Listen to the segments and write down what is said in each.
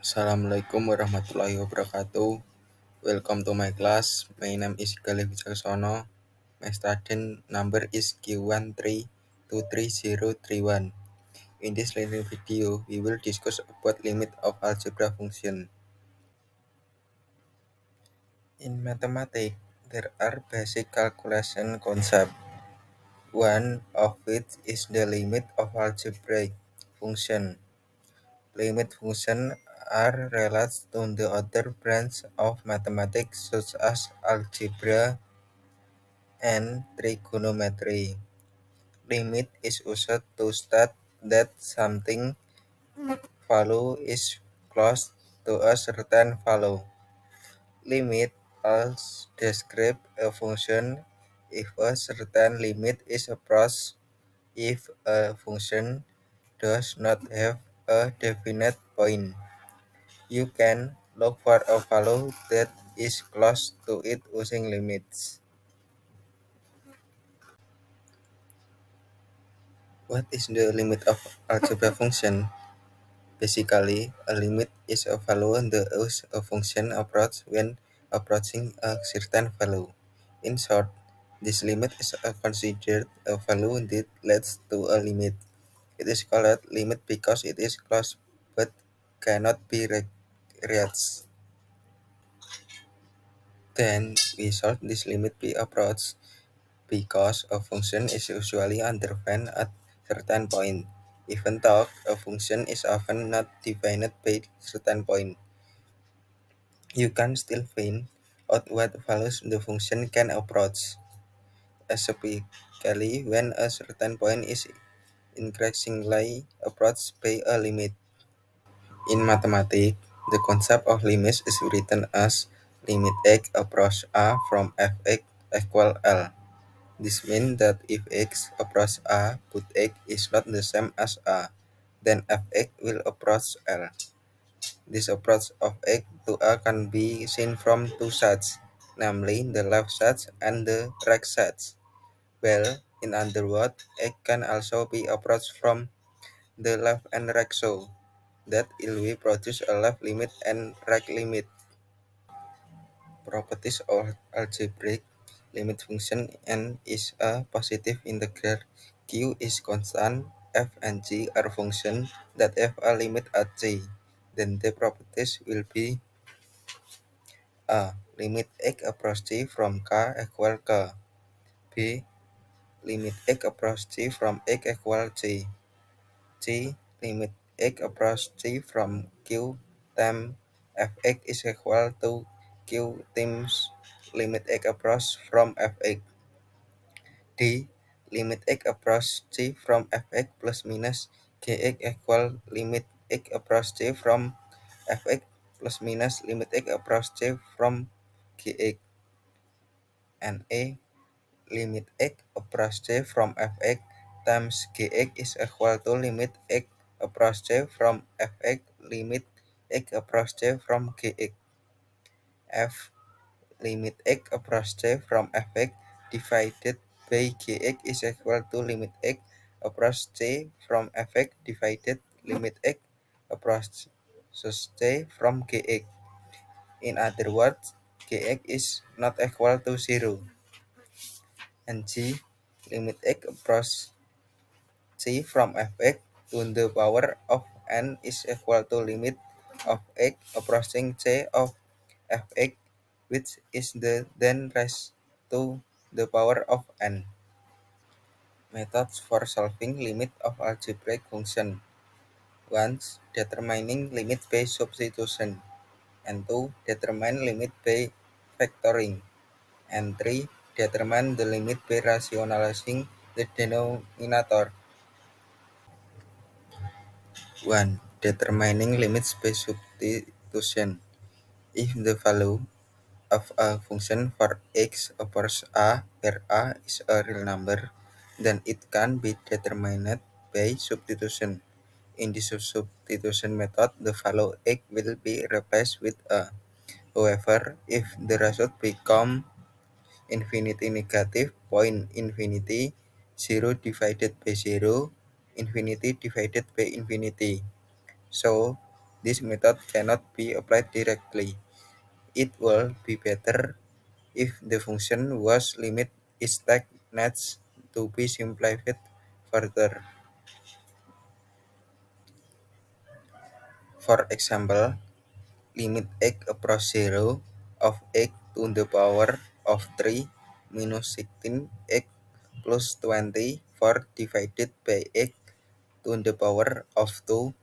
Assalamualaikum warahmatullahi wabarakatuh. Welcome to my class. My name is Galih Wicaksono. My student number is Q1323031. In this little video, we will discuss about limit of algebra function. In mathematics, there are basic calculation concepts. One of which is the limit of algebraic function. Limit functions are related to the other branches of mathematics such as algebra and trigonometry. Limit is used to state that something value is close to a certain value. Limit also describes a function if a certain limit is approached. If a function does not have a definite point, you can look for a value that is close to it using limits. What is the limit of algebra function? Basically, a limit is a value that a function approaches when approaching a certain value. In short, this limit is considered a value that leads to a limit. It is called limit because it is close but cannot be reached. Then we solve this limit by approach because a function is usually undefined at certain point. Even though a function is often not defined by certain point, you can still find out what values the function can approach, especially when a certain point is increasingly approached by a limit. In mathematics, the concept of limits is written as limit x approach a from fx equal L. This means that if x approaches a but x is not the same as a, then fx will approach L. This approach of x to a can be seen from two sides, namely the left side and the right side. Well, in other words, x can also be approached from the left and right, so that it will produce a left limit and right limit. Properties of algebraic limit function n is a positive integer, q is constant, f and g are functions that have a limit at g. Then the properties will be a limit x approach g from k equal k, b limit x approach g from x equal g, c limit x approach g from q times fx is equal to q times limit x approach from fx. D. Limit x approach g from fx plus minus gx equal limit x approach g from fx plus minus limit x approach g from gx. And A. Limit x approach g from fx times gx is equal to limit x approach g from fx limit x approach g from gx. F. Limit x approach g from fx divided by gx is equal to limit x approach g from fx divided limit x approach g from gx. In other words, gx is not equal to 0. And g. Limit x approach g from fx to the power of n is equal to limit of x approaching g of fx, which is then raised to the power of n. Methods for solving limit of algebraic function. 1. Determining limit by substitution. And 2. Determine limit by factoring. And 3. Determine the limit by rationalizing the denominator. 1. Determining limits by substitution. If the value of a function for x approaches a, where a is a real number, then it can be determined by substitution. In this substitution method, the value x will be replaced with a. However, if the result become infinity negative, point infinity, 0 divided by 0, infinity divided by infinity. So, this method cannot be applied directly. It will be better if the function was limit is needs to be simplified further. For example, limit x approach 0 of x to the power of 3 minus 16 x plus 24 divided by x to the power of 2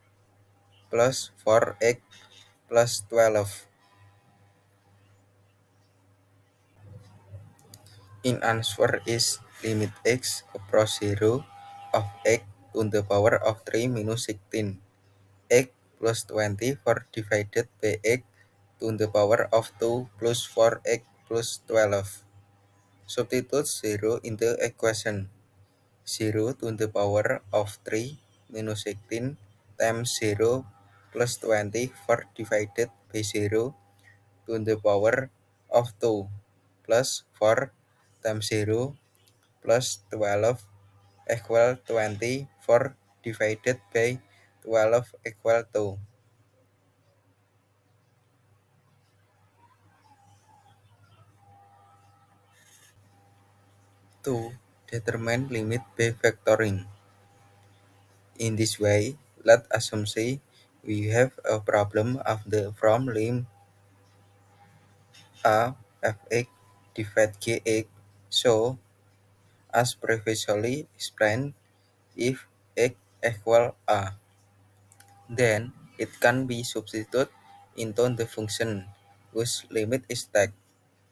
plus 4x plus 12. In answer is limit x approach 0 of x to the power of 3 minus 16 x plus 24 divided by x to the power of 2 plus 4x plus 12. Substitute 0 in the equation. 0 to the power of 3 minus 16 times 0 plus 24 divided by 0 to the power of 2 plus 4 times 0 plus 12 equal 24 divided by 12 equal 2. To determine limit by factoring. In this way, let assume say we have a problem of the from lim a fx divide gx. So, as previously explained, if x equal a, then it can be substituted into the function whose limit is tagged,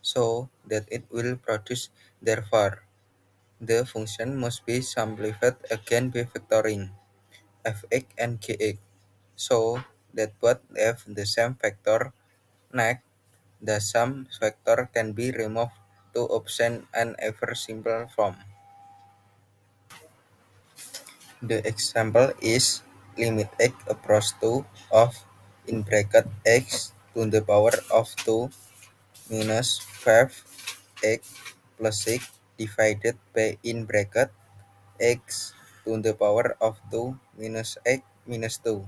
so that it will produce. Therefore, the function must be simplified again by factoring fx and gx, so that both have the same factor. Next, the sum factor can be removed to obtain an ever simple form. The example is limit x approach 2 of in bracket x to the power of 2 minus 5x plus 6 divided by in bracket x to the power of 2 minus x minus 2.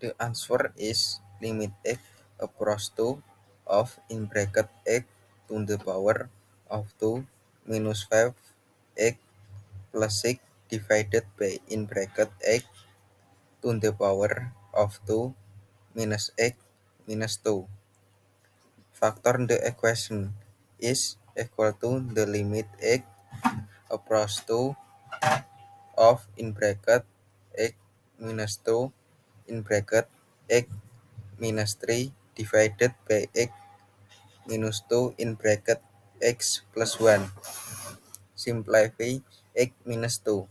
The answer is limit x approach 2 of in bracket x to the power of 2 minus 5x plus 6 divided by in bracket x to the power of 2 minus x minus 2. Factor the equation is equal to the limit x approach 2 of in bracket x minus 2 in bracket x minus 3 divided by x minus 2 in bracket x plus 1. Simplify x minus 2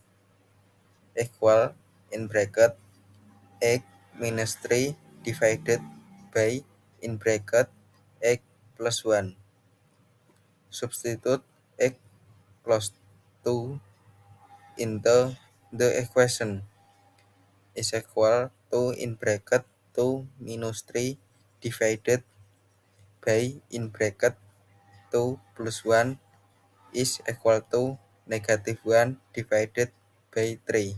equal in bracket x minus 3 divided by in bracket x plus 1. Substitute x plus 2 into the equation is equal to in bracket 2 minus 3 divided by in bracket 2 plus 1 is equal to negative 1 divided by 3.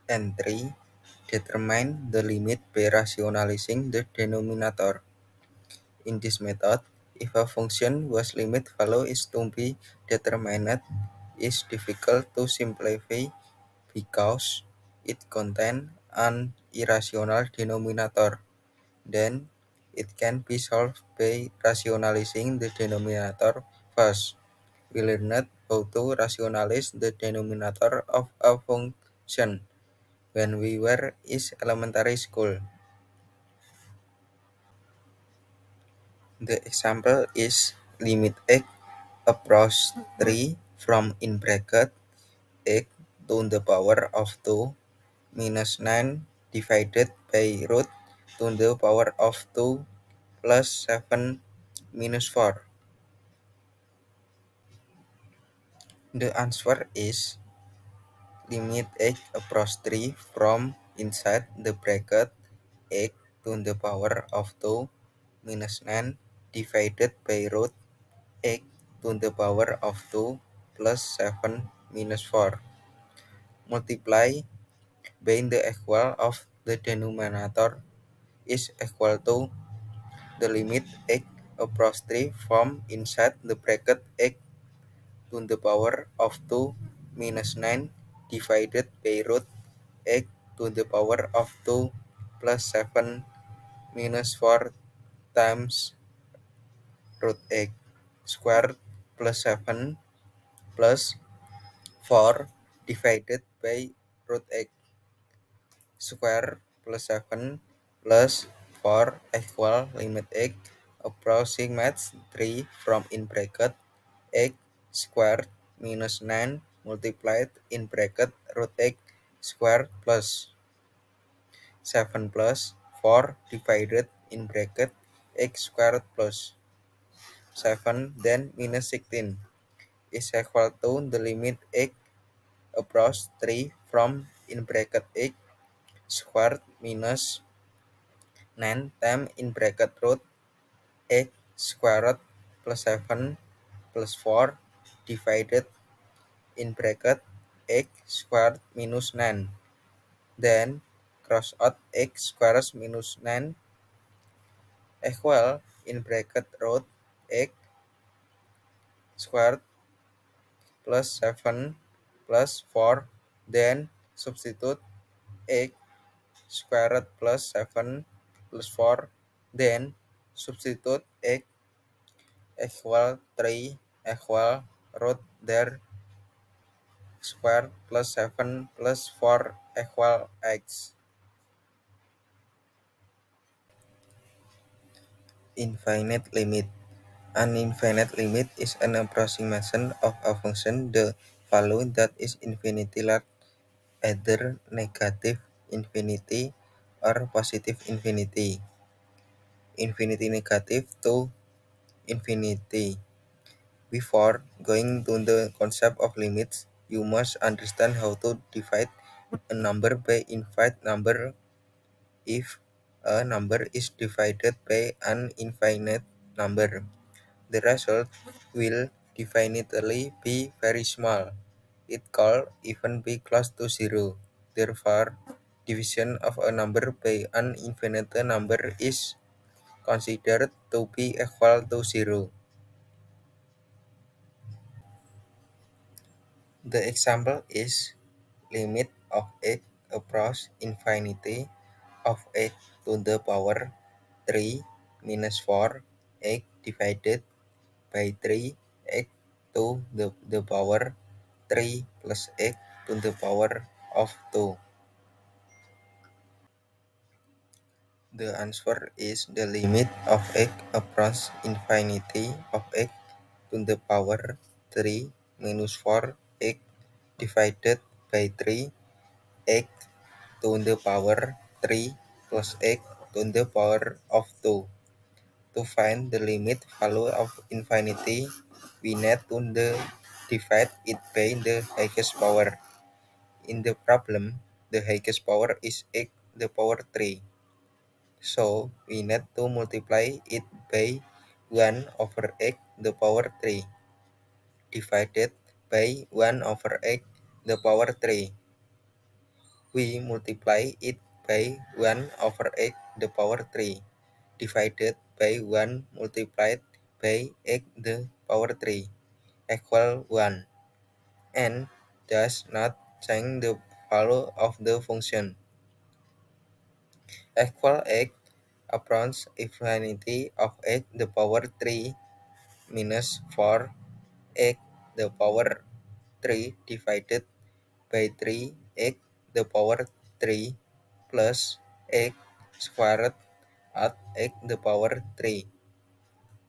And 3. Determine the limit by rationalizing the denominator. In this method, if a function whose limit value is to be determined is difficult to simplify because it contains an irrational denominator, then it can be solved by rationalizing the denominator first. We learned how to rationalize the denominator of a function when we were in elementary school. The example is limit x approach 3 from in bracket x to the power of 2 minus 9 divided by root to the power of 2 plus 7 minus 4. The answer is limit x approach 3 from inside the bracket x to the power of 2 minus 9 divided by root x to the power of 2 plus 7 minus 4. Multiply by the equal of the denominator is equal to the limit x approach 3 from inside the bracket x to the power of 2 minus 9 divided by root x to the power of 2 plus 7 minus 4 times root x squared plus 7 plus 4 divided by root x square plus 7 plus 4 equal limit x approximates 3 from in bracket x squared minus 9 multiplied in bracket root x squared plus 7 plus 4 divided in bracket x squared plus 7 then minus 16 is equal to the limit x approach 3 from in bracket x squared minus 9 times in bracket root x squared plus 7 plus 4 divided in bracket x squared minus 9. Then cross out x squared minus 9 equal in bracket root x squared plus 7 plus 4. Then substitute x squared plus 7 plus 4. Then substitute x equal 3 equal root there square plus 7 plus 4 equal x. Infinite limit. An infinite limit is an approximation of a function the value that is infinitely large, either negative infinity or positive infinity. Infinity negative to infinity. Before going to the concept of limits, you must understand how to divide a number by infinite number. If a number is divided by an infinite number, the result will definitely be very small. It could even be close to zero. Therefore, division of a number by an infinite number is considered to be equal to zero. The example is limit of x approach infinity of x to the power 3 minus 4 x divided by 3 x to the power 3 plus x to the power of 2. The answer is the limit of x approach infinity of x to the power 3 minus 4 x divided by 3 x to the power 3 plus x to the power of 2. To find the limit value of infinity, we need to divide it by the highest power. In the problem, the highest power is x to the power 3. So, we need to multiply it by 1 over x to the power 3 divided by 1 over x to the power 3. We multiply it by 1 over x to the power 3 divided by 1 multiplied by x to the power 3 equal 1 and does not change the value of the function. Equal x approach infinity of x to the power 3 minus 4 x to the power 3 divided by 3 x to the power 3 plus x squared at x to the power 3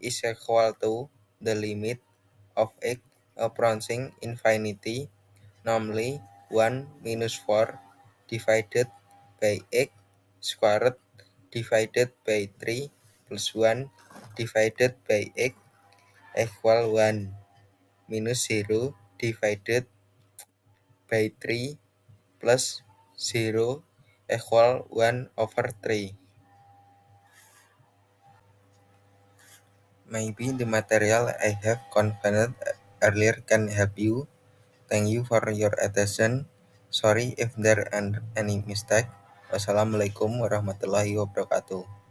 is equal to the limit of x approaching infinity, namely 1 minus 4 divided by x squared divided by 3 plus 1 divided by x equal 1 minus 0 divided by 3 plus 0 equal 1 over 3. Maybe the material I have convened earlier can help you. Thank you for your attention. Sorry if there are any mistake. Wassalamualaikum warahmatullahi wabarakatuh.